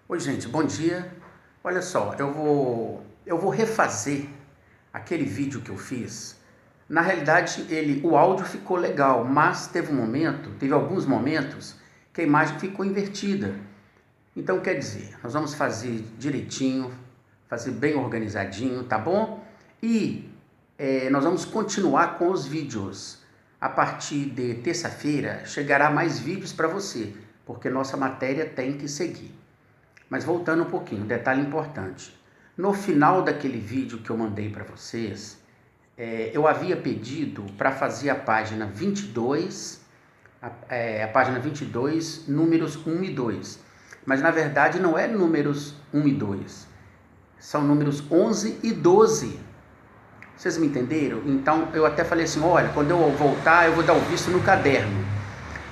Oi, gente, bom dia. Olha só, eu vou refazer aquele vídeo que eu fiz. Na realidade, o áudio ficou legal, mas teve alguns momentos que a imagem ficou invertida. Então, quer dizer, nós vamos fazer direitinho, fazer bem organizadinho, tá bom? E nós vamos continuar com os vídeos. A partir de terça-feira chegará mais vídeos para você, porque nossa matéria tem que seguir. Mas voltando um pouquinho, detalhe importante. No final daquele vídeo que eu mandei para vocês, eu havia pedido para fazer a página 22, a página 22, números 1 e 2. Mas na verdade não é números 1 e 2, são números 11 e 12. Vocês me entenderam? Então eu até falei assim, olha, quando eu voltar eu vou dar o visto no caderno.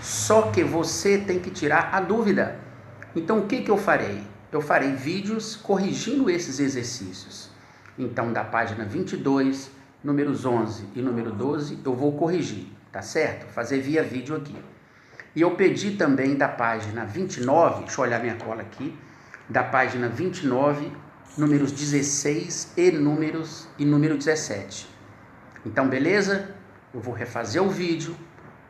Só que você tem que tirar a dúvida. Então o que eu farei? Eu farei vídeos corrigindo esses exercícios. Então da página 22, números 11 e número 12, eu vou corrigir, tá certo? Fazer via vídeo aqui. E eu pedi também da página 29, deixa eu olhar minha cola aqui, da página 29, números 16 e número 17. Então beleza? Eu vou refazer o vídeo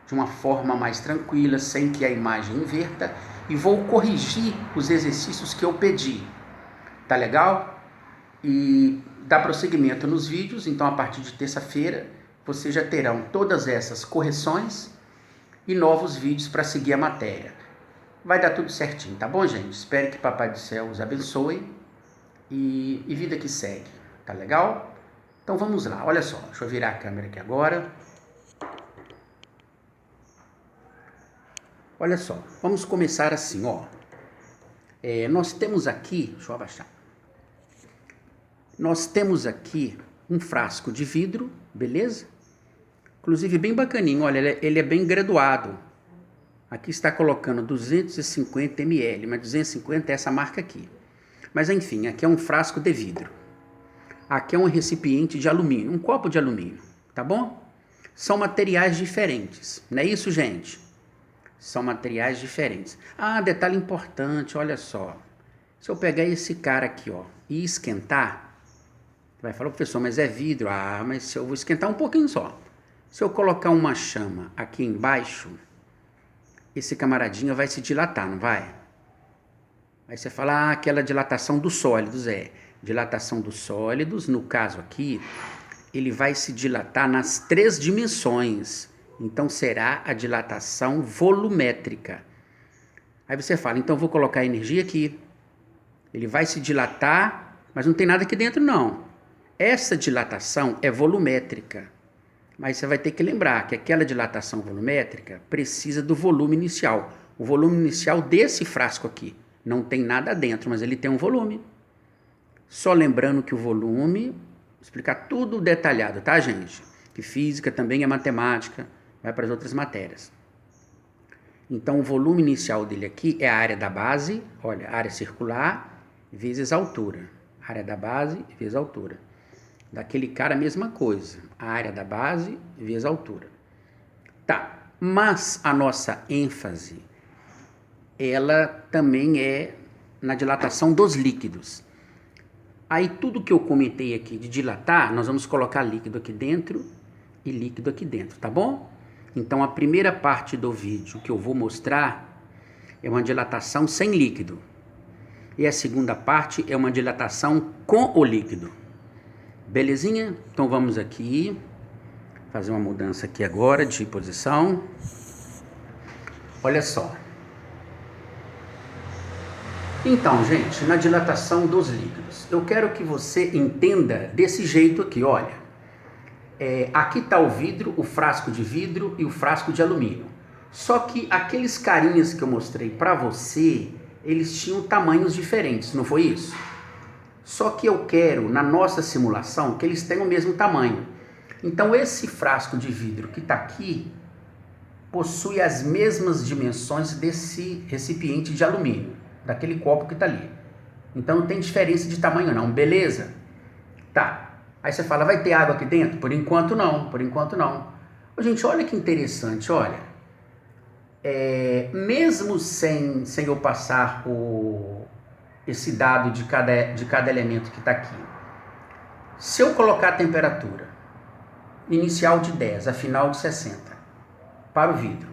de uma forma mais tranquila, sem que a imagem inverta, e vou corrigir os exercícios que eu pedi. Tá legal? E dá prosseguimento nos vídeos, então a partir de terça-feira vocês já terão todas essas correções e novos vídeos para seguir a matéria. Vai dar tudo certinho, tá bom, gente? Espero que Papai do Céu os abençoe e vida que segue, tá legal? Então vamos lá, olha só, deixa eu virar a câmera aqui agora. Olha só, vamos começar assim, ó. Nós temos aqui, deixa eu abaixar. Nós temos aqui um frasco de vidro, beleza? Inclusive bem bacaninho, olha, ele é bem graduado. Aqui está colocando 250 ml, mas 250 é essa marca aqui. Mas enfim, aqui é um frasco de vidro. Aqui é um recipiente de alumínio, um copo de alumínio, tá bom? São materiais diferentes, não é isso, gente? São materiais diferentes. Ah, detalhe importante, olha só. Se eu pegar esse cara aqui, ó, e esquentar, vai falar, professor, mas é vidro. Ah, mas se eu vou esquentar um pouquinho só. Se eu colocar uma chama aqui embaixo, esse camaradinho vai se dilatar, não vai? Aí você fala, ah, aquela dilatação dos sólidos, dilatação dos sólidos, no caso aqui, ele vai se dilatar nas 3 dimensões. Então será a dilatação volumétrica. Aí você fala, então eu vou colocar a energia aqui. Ele vai se dilatar, mas não tem nada aqui dentro não. Essa dilatação é volumétrica. Mas você vai ter que lembrar que aquela dilatação volumétrica precisa do volume inicial. O volume inicial desse frasco aqui. Não tem nada dentro, mas ele tem um volume. Só lembrando que o volume, vou explicar tudo detalhado, tá, gente? Que física também é matemática, vai para as outras matérias. Então, o volume inicial dele aqui é a área da base, olha, área circular vezes a altura. Área da base vezes a altura. Daquele cara, a mesma coisa. A área da base vezes a altura. Tá, mas a nossa ênfase, ela também é na dilatação dos líquidos. Aí tudo que eu comentei aqui de dilatar, nós vamos colocar líquido aqui dentro e líquido aqui dentro, tá bom? Então a primeira parte do vídeo que eu vou mostrar é uma dilatação sem líquido. E a segunda parte é uma dilatação com o líquido. Belezinha? Então vamos aqui fazer uma mudança aqui agora de posição. Olha só. Então, gente, na dilatação dos líquidos, eu quero que você entenda desse jeito aqui, olha. Aqui está o vidro, o frasco de vidro e o frasco de alumínio. Só que aqueles carinhas que eu mostrei para você, eles tinham tamanhos diferentes, não foi isso? Só que eu quero, na nossa simulação, que eles tenham o mesmo tamanho. Então, esse frasco de vidro que está aqui, possui as mesmas dimensões desse recipiente de alumínio, daquele copo que está ali. Então, não tem diferença de tamanho não, beleza? Tá. Aí você fala, vai ter água aqui dentro? Por enquanto não, por enquanto não. Gente, olha que interessante, olha. Mesmo sem eu passar esse dado de cada elemento que está aqui. Se eu colocar a temperatura inicial de 10, a final de 60, para o vidro,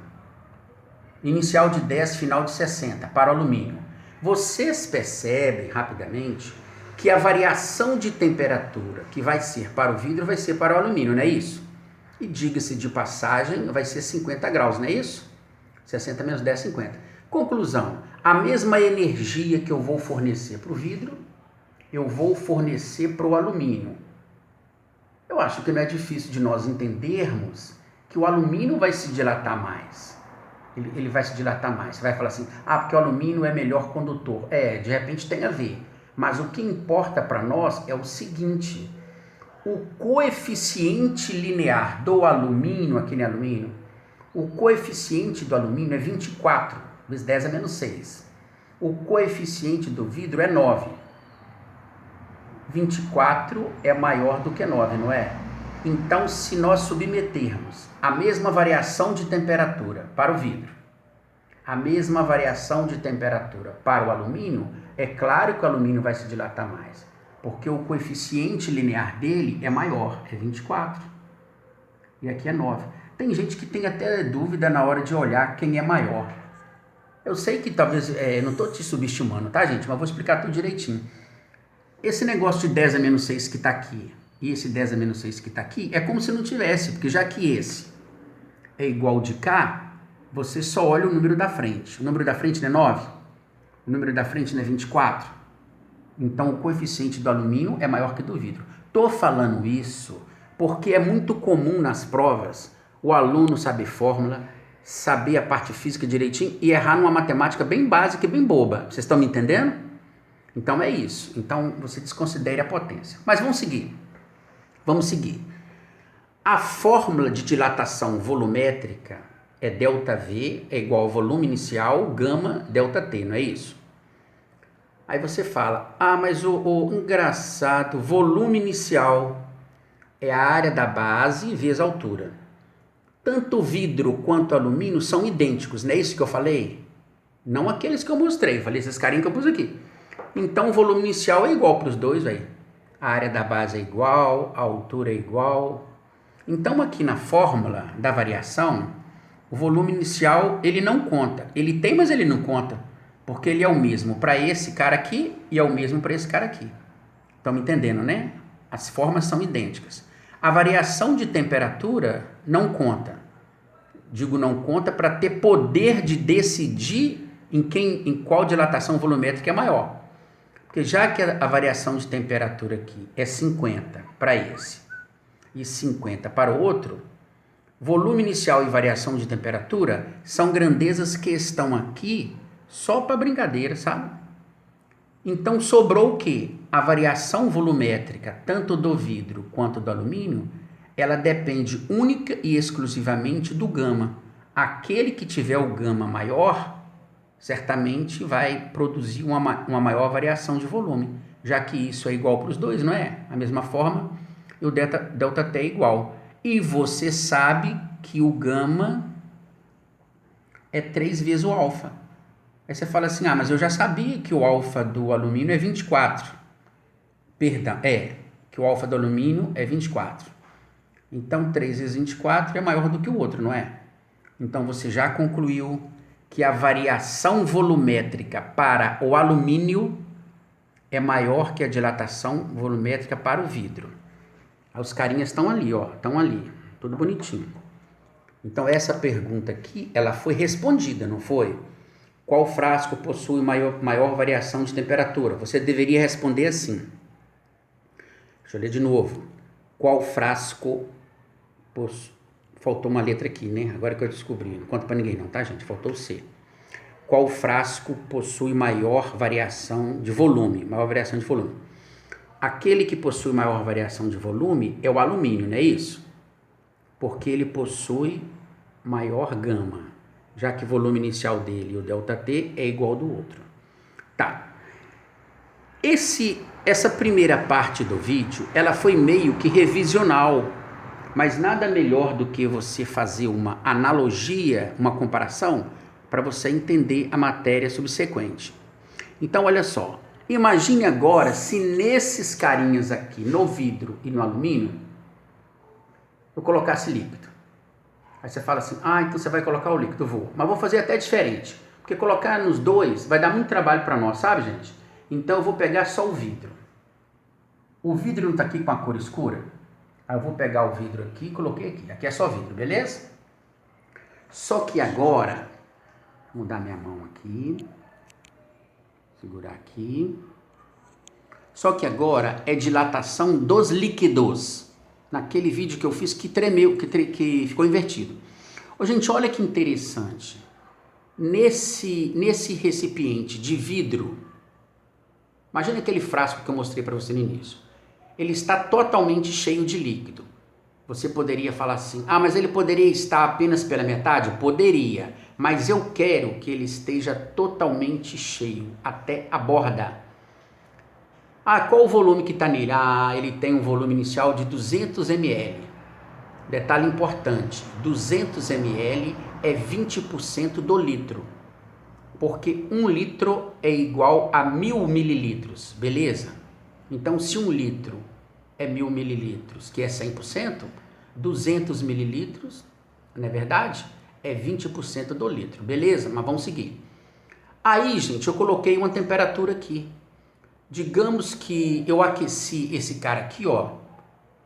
inicial de 10, final de 60, para o alumínio, vocês percebem rapidamente que a variação de temperatura que vai ser para o vidro vai ser para o alumínio, não é isso? E diga-se de passagem, vai ser 50 graus, não é isso? 60 menos 10, 50. Conclusão, a mesma energia que eu vou fornecer para o vidro, eu vou fornecer para o alumínio. Eu acho que não é difícil de nós entendermos que o alumínio vai se dilatar mais. Ele vai se dilatar mais. Você vai falar assim, porque o alumínio é melhor condutor. De repente tem a ver. Mas o que importa para nós é o seguinte, o coeficiente linear do alumínio, aquele alumínio, o coeficiente do alumínio é 24, vezes 10 é menos 6. O coeficiente do vidro é 9. 24 é maior do que 9, não é? Então, se nós submetermos a mesma variação de temperatura para o vidro, a mesma variação de temperatura para o alumínio, é claro que o alumínio vai se dilatar mais, porque o coeficiente linear dele é maior, é 24. E aqui é 9. Tem gente que tem até dúvida na hora de olhar quem é maior. Eu sei que talvez, não estou te subestimando, tá, gente? Mas vou explicar tudo direitinho. Esse negócio de 10 a menos 6 que está aqui e esse 10 a menos 6 que está aqui é como se não tivesse, porque já que esse é igual de cá, você só olha o número da frente. O número da frente não é 9? O número da frente não é 24? Então o coeficiente do alumínio é maior que do vidro. Estou falando isso porque é muito comum nas provas o aluno saber fórmula, saber a parte física direitinho e errar numa matemática bem básica e bem boba. Vocês estão me entendendo? Então é isso. Então você desconsidere a potência. Mas vamos seguir. Vamos seguir. A fórmula de dilatação volumétrica é ΔV é igual ao volume inicial, gama, ΔT, não é isso? Aí você fala, mas o engraçado, volume inicial é a área da base vezes a altura. Tanto vidro quanto alumínio são idênticos, não é isso que eu falei? Não aqueles que eu mostrei, falei esses carinhos que eu pus aqui. Então o volume inicial é igual para os dois, aí. A área da base é igual, a altura é igual. Então aqui na fórmula da variação, o volume inicial ele não conta. Ele tem, mas ele não conta, porque ele é o mesmo para esse cara aqui e é o mesmo para esse cara aqui. Estão me entendendo, né? As formas são idênticas. A variação de temperatura não conta. Digo não conta para ter poder de decidir em qual dilatação volumétrica é maior. Porque já que a variação de temperatura aqui é 50 para esse e 50 para o outro, volume inicial e variação de temperatura são grandezas que estão aqui só para brincadeira, sabe? Então sobrou o quê? A variação volumétrica, tanto do vidro quanto do alumínio, ela depende única e exclusivamente do gama. Aquele que tiver o gama maior, certamente vai produzir uma maior variação de volume, já que isso é igual para os dois, não é? A mesma forma, e o ΔT é igual. E você sabe que o gama é 3 vezes o alfa. Aí você fala assim, mas eu já sabia que o alfa do alumínio é 24. Perdão, que o alfa do alumínio é 24. Então 3 vezes 24 é maior do que o outro, não é? Então você já concluiu que a variação volumétrica para o alumínio é maior que a dilatação volumétrica para o vidro. Os carinhas estão ali, estão ali, tudo bonitinho. Então essa pergunta aqui, ela foi respondida, não foi? Qual frasco possui maior variação de temperatura? Você deveria responder assim. Deixa eu ler de novo. Qual frasco Faltou uma letra aqui, né? Agora que eu descobri. Não conta para ninguém não, tá, gente? Faltou o C. Qual frasco possui maior variação de volume? Maior variação de volume. Aquele que possui maior variação de volume é o alumínio, não é isso? Porque ele possui maior gama, já que o volume inicial dele, o ΔT, é igual ao do outro. Tá. Essa primeira parte do vídeo, ela foi meio que revisional, mas nada melhor do que você fazer uma analogia, uma comparação, para você entender a matéria subsequente. Então, olha só, Imagine agora se nesses carinhas aqui, no vidro e no alumínio, eu colocasse líquido. Aí você fala assim, então você vai colocar o líquido, vou. Mas vou fazer até diferente, porque colocar nos dois vai dar muito trabalho para nós, sabe, gente? Então eu vou pegar só o vidro. O vidro não está aqui com a cor escura? Aí eu vou pegar o vidro aqui e coloquei aqui. Aqui é só vidro, beleza? Só que agora, vou mudar minha mão aqui, segurar aqui. Só que agora é dilatação dos líquidos. Naquele vídeo que eu fiz que tremeu, que ficou invertido. Ô, gente, olha que interessante. Nesse recipiente de vidro, imagina aquele frasco que eu mostrei para você no início. Ele está totalmente cheio de líquido. Você poderia falar assim, mas ele poderia estar apenas pela metade? Poderia, mas eu quero que ele esteja totalmente cheio, até a borda. Qual o volume que está nele? Ele tem um volume inicial de 200 ml. Detalhe importante, 200 ml é 20% do litro, porque 1 litro é igual a 1000 mililitros, beleza? Então, se 1 litro é 1000 mililitros, que é 100%, 200 mililitros, não é verdade? É 20% do litro, beleza? Mas vamos seguir. Aí, gente, eu coloquei uma temperatura aqui. Digamos que eu aqueci esse cara aqui,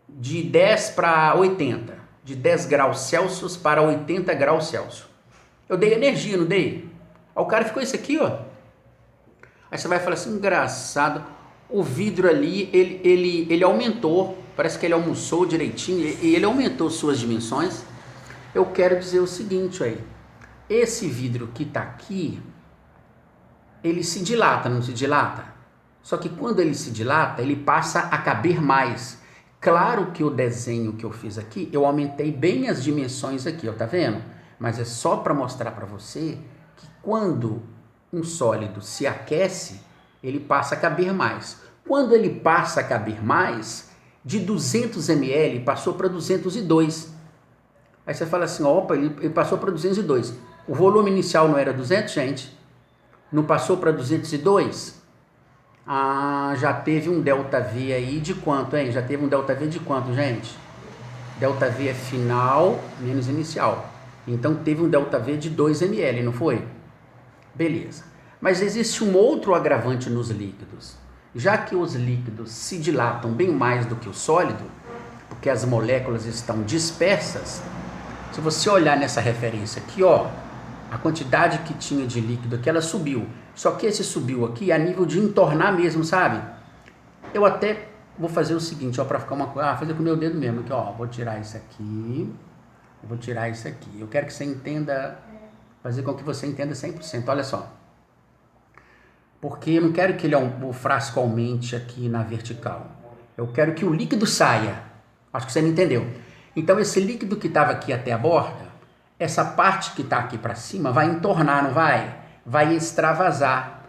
de 10 para 80, de 10 graus Celsius para 80 graus Celsius. Eu dei energia, não dei? Aí o cara ficou isso aqui, Aí você vai falar assim, engraçado, o vidro ali, ele aumentou, parece que ele almoçou direitinho, e ele aumentou suas dimensões. Eu quero dizer o seguinte, esse vidro que está aqui, ele se dilata, não se dilata? Só que quando ele se dilata, ele passa a caber mais. Claro que o desenho que eu fiz aqui, eu aumentei bem as dimensões aqui, tá vendo? Mas é só para mostrar para você que quando um sólido se aquece, ele passa a caber mais. Quando ele passa a caber mais, de 200 ml passou para 202. Aí você fala assim, ele passou para 202. O volume inicial não era 200, gente? Não passou para 202? Já teve um ΔV aí de quanto, hein? Já teve um ΔV de quanto, gente? ΔV é final menos inicial. Então teve um ΔV de 2 ml, não foi? Beleza. Mas existe um outro agravante nos líquidos. Já que os líquidos se dilatam bem mais do que o sólido, porque as moléculas estão dispersas, se você olhar nessa referência aqui, a quantidade que tinha de líquido aqui, ela subiu. Só que esse subiu aqui a nível de entornar mesmo, sabe? Eu até vou fazer o seguinte, para ficar uma coisa, fazer com o meu dedo mesmo, aqui, vou tirar isso aqui, vou tirar isso aqui. Eu quero que você entenda, fazer com que você entenda 100%, olha só. Porque eu não quero que o frasco aumente aqui na vertical. Eu quero que o líquido saia. Acho que você me entendeu. Então, esse líquido que estava aqui até a borda, essa parte que está aqui para cima vai entornar, não vai? Vai extravasar.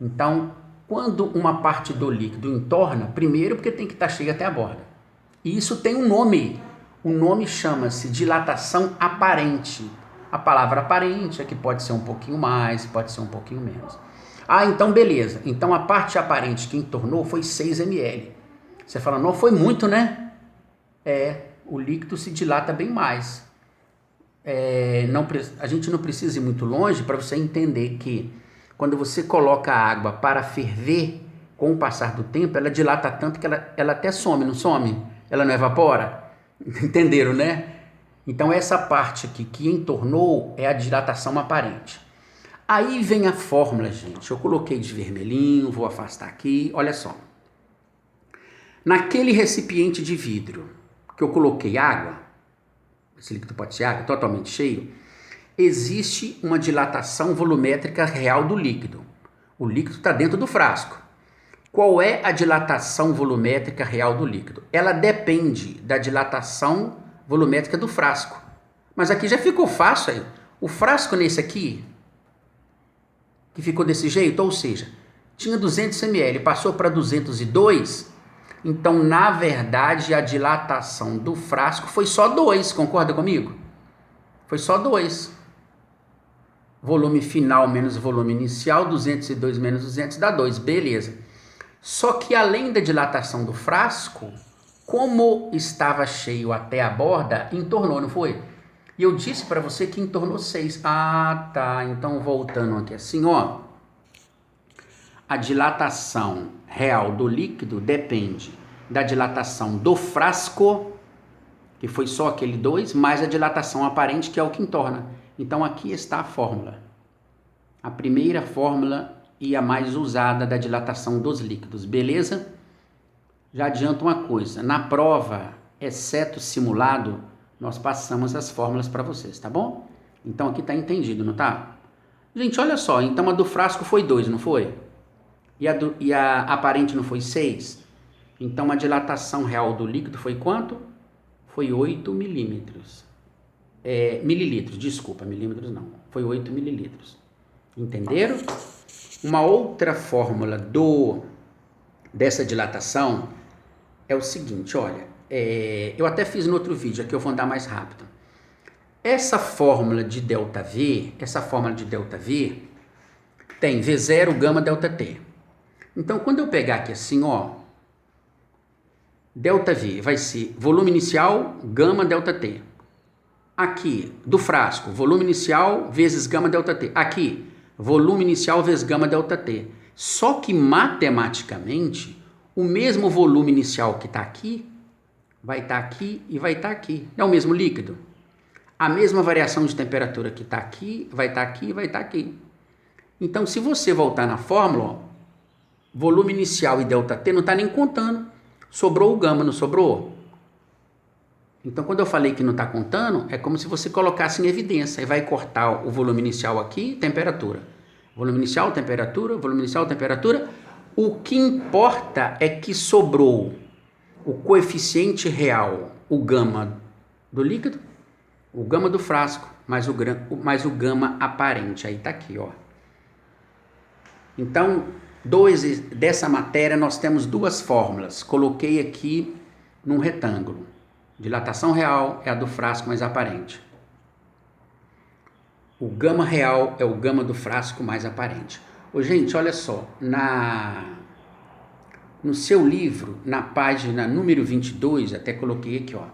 Então, quando uma parte do líquido entorna, primeiro porque tem que estar cheio até a borda. E isso tem um nome. O nome chama-se dilatação aparente. A palavra aparente é que pode ser um pouquinho mais, pode ser um pouquinho menos. Então beleza. Então a parte aparente que entornou foi 6 ml. Você fala, não, foi muito, né? O líquido se dilata bem mais. A gente não precisa ir muito longe para você entender que quando você coloca a água para ferver, com o passar do tempo, ela dilata tanto que ela até some, não some? Ela não evapora? Entenderam, né? Então essa parte aqui que entornou é a dilatação aparente. Aí vem a fórmula, gente. Eu coloquei de vermelhinho, vou afastar aqui, olha só. Naquele recipiente de vidro que eu coloquei água, esse líquido pode ser água, totalmente cheio, existe uma dilatação volumétrica real do líquido. O líquido está dentro do frasco. Qual é a dilatação volumétrica real do líquido? Ela depende da dilatação volumétrica do frasco. Mas aqui já ficou fácil aí. O frasco nesse aqui, que ficou desse jeito, ou seja, tinha 200 ml, passou para 202, então, na verdade, a dilatação do frasco foi só 2, concorda comigo? Foi só 2. volume final menos volume inicial, 202 menos 200 dá 2, beleza. Só que além da dilatação do frasco, como estava cheio até a borda, entornou, não foi? E eu disse para você que entornou 6. Ah, tá. Então, voltando aqui assim, ó. A dilatação real do líquido depende da dilatação do frasco, que foi só aquele 2, mais a dilatação aparente, que é o que entorna. Então, aqui está a fórmula. A primeira fórmula e a mais usada da dilatação dos líquidos, beleza? Já adianto uma coisa. Na prova, exceto simulado, nós passamos as fórmulas para vocês, tá bom? Então aqui tá entendido, não tá? Gente, olha só, então a do frasco foi 2, não foi? E a aparente não foi 6? Então a dilatação real do líquido foi quanto? Foi 8 milímetros. Mililitros, desculpa, milímetros não. Foi 8 mililitros. Entenderam? Uma outra fórmula dessa dilatação é o seguinte, olha. Eu até fiz no outro vídeo, aqui eu vou andar mais rápido. Essa fórmula de ΔV, tem V0 gama ΔT. Então, quando eu pegar aqui assim, ó, ΔV vai ser volume inicial gama ΔT. Aqui, do frasco, volume inicial vezes gama ΔT. Aqui, volume inicial vezes gama ΔT. Só que matematicamente, o mesmo volume inicial que está aqui, vai estar aqui e vai estar aqui. É o mesmo líquido. A mesma variação de temperatura que está aqui, vai estar aqui e vai estar aqui. Então, se você voltar na fórmula, ó, volume inicial e ΔT não está nem contando. Sobrou o gama, não sobrou? Então, quando eu falei que não está contando, é como se você colocasse em evidência. E vai cortar o volume inicial aqui, temperatura. Volume inicial, temperatura, volume inicial, temperatura. O que importa é que sobrou o coeficiente real, o gama do líquido, o gama do frasco, mais o gama aparente. Aí está aqui, ó. Então, dessa matéria nós temos duas fórmulas. Coloquei aqui num retângulo. Dilatação real é a do frasco mais aparente. O gama real é o gama do frasco mais aparente. Ô, gente, olha só. No seu livro, na página número 22, até coloquei aqui, ó.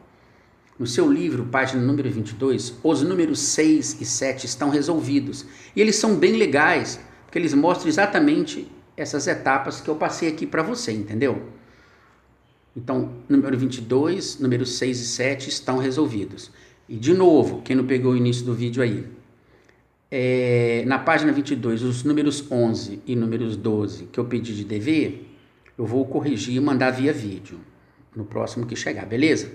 No seu livro, página número 22, os números 6 e 7 estão resolvidos. E eles são bem legais, porque eles mostram exatamente essas etapas que eu passei aqui para você, entendeu? Então, número 22, números 6 e 7 estão resolvidos. E, de novo, quem não pegou o início do vídeo aí, na página 22, os números 11 e números 12 que eu pedi de dever, eu vou corrigir e mandar via vídeo no próximo que chegar, beleza?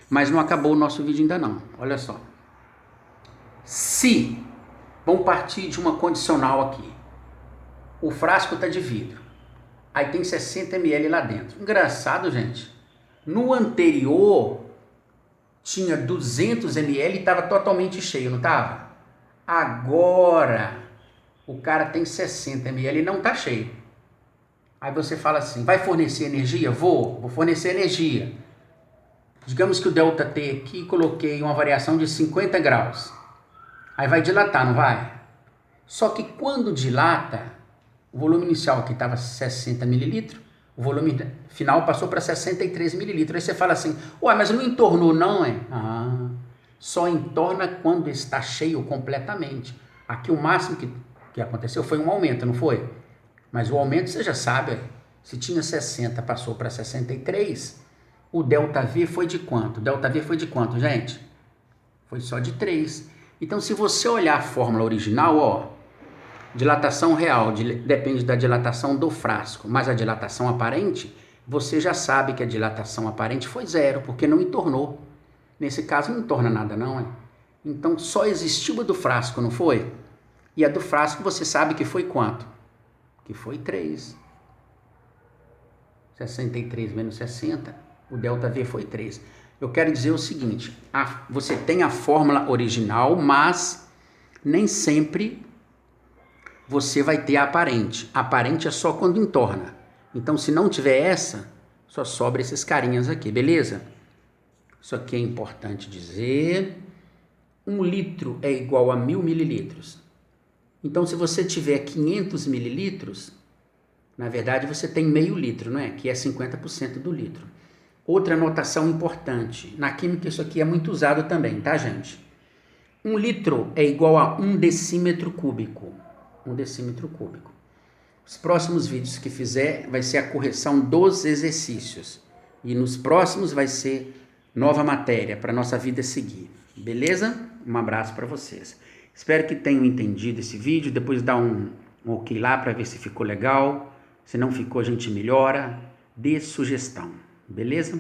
Mas não acabou o nosso vídeo ainda não, olha só. Se, vamos partir de uma condicional aqui, o frasco está de vidro, aí tem 60 ml lá dentro. Engraçado, gente, no anterior tinha 200 ml e estava totalmente cheio, não estava? Agora o cara tem 60 ml e não está cheio. Aí você fala assim, vai fornecer energia? Vou fornecer energia. Digamos que o ΔT aqui coloquei uma variação de 50 graus. Aí vai dilatar, não vai? Só que quando dilata, o volume inicial aqui estava 60 mililitros, o volume final passou para 63 mililitros. Aí você fala assim, ué, mas não entornou não, é? Só entorna quando está cheio completamente. Aqui o máximo que aconteceu foi um aumento, não foi? Mas o aumento você já sabe, se tinha 60, passou para 63, o ΔV foi de quanto? O ΔV foi de quanto, gente? Foi só de 3. Então, se você olhar a fórmula original, ó, dilatação real depende da dilatação do frasco, mas a dilatação aparente, você já sabe que a dilatação aparente foi 0, porque não entornou. Nesse caso, não entorna nada, não, é? Então, só existiu a do frasco, não foi? E a do frasco, você sabe que foi quanto? Que foi 3. 63 menos 60, o ΔV foi 3. Eu quero dizer o seguinte, você tem a fórmula original, mas nem sempre você vai ter a aparente. A aparente é só quando entorna. Então, se não tiver essa, só sobra esses carinhas aqui, beleza? Isso aqui é importante dizer. 1 litro é igual a 1000 mililitros. Então, se você tiver 500 mililitros, na verdade você tem meio litro, não é? Que é 50% do litro. Outra anotação importante, na química isso aqui é muito usado também, tá, gente? 1 litro é igual a 1 decímetro cúbico. 1 decímetro cúbico. Os próximos vídeos que fizer vai ser a correção dos exercícios. E nos próximos vai ser nova matéria para nossa vida seguir. Beleza? Um abraço para vocês. Espero que tenham entendido esse vídeo. Depois dá um ok lá para ver se ficou legal. Se não ficou, a gente melhora. Dê sugestão. Beleza?